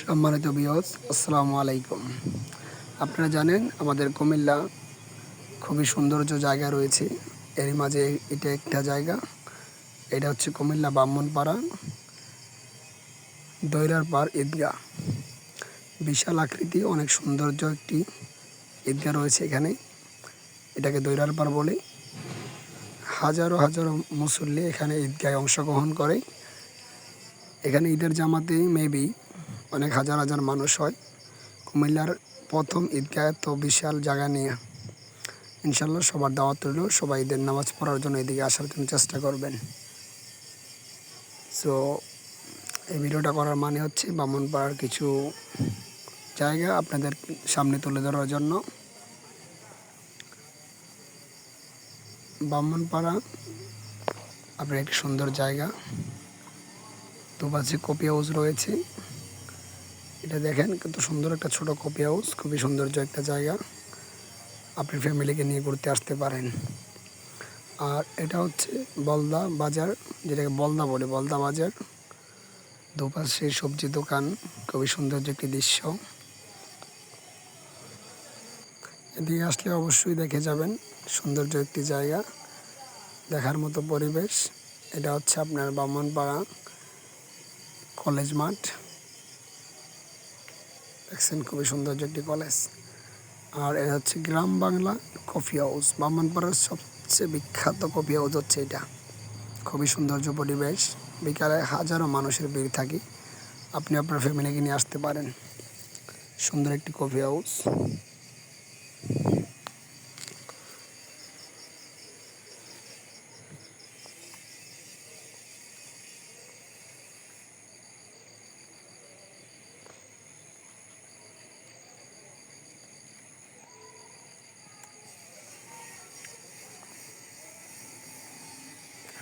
সম্মানিত ভিউয়ার্স, আসসালামু আলাইকুম। আপনারা জানেন আমাদের কুমিল্লা খুবই সৌন্দর্য জায়গা রয়েছে। এর মাঝে এটা একটা জায়গা, এটা হচ্ছে কুমিল্লা ব্রাহ্মণপাড়া দৈরার পাড় ঈদগাহ। বিশাল আকৃতি, অনেক সৌন্দর্য একটি ঈদগাহ রয়েছে এখানে। এটাকে দৈরার পাড় বলে। হাজারো হাজারো মুসল্লি এখানে ঈদগাহে অংশগ্রহণ করে। এখানে ঈদের জামাতে মেবি অনেক হাজার হাজার মানুষ হয়। কুমিল্লার প্রথম ঈদগাহ এত বিশাল জায়গা নিয়ে। ইনশাল্লাহ সবার দাওয়াত রইল, সবাই ঈদের নামাজ পড়ার জন্য এদিকে আসার জন্য চেষ্টা করবেন। সো এই ভিডিওটা করার মানে হচ্ছে ব্রাহ্মণপাড়ার কিছু জায়গা আপনাদের সামনে তুলে ধরার জন্য। ব্রাহ্মণপাড়া আপনার একটি সুন্দর জায়গা, দুপাশে কপি হাউস রয়েছে। এটা দেখেন কত সুন্দর একটা ছোট কপি হাউস, খুবই সৌন্দর্য একটা জায়গা। আপনি ফ্যামিলিকে নিয়ে ঘুরতে আসতে পারেন। আর এটা হচ্ছে বলদা বাজার, যেটাকে বলদা বলে, বলদা বাজার। দুপাশে সবজি দোকান, খুবই সৌন্দর্য একটি দৃশ্য। এদিকে আসলে অবশ্যই দেখে যাবেন, সৌন্দর্য একটি জায়গা, দেখার মতো পরিবেশ। এটা হচ্ছে আপনার ব্রাহ্মণপাড়া কলেজ মাঠ, দেখছেন খুবই সৌন্দর্য একটি কলেজ। আর এটা হচ্ছে গ্রাম বাংলা কফি হাউস। ব্রাহ্মণপাড়ার সবচেয়ে বিখ্যাত কফি হাউস হচ্ছে এটা। খুবই সৌন্দর্য পরিবেশ, বিকালে হাজারো মানুষের ভিড় থাকে। আপনি আপনার ফ্যামিলিকে নিয়ে আসতে পারেন। সুন্দর একটি কফি হাউস।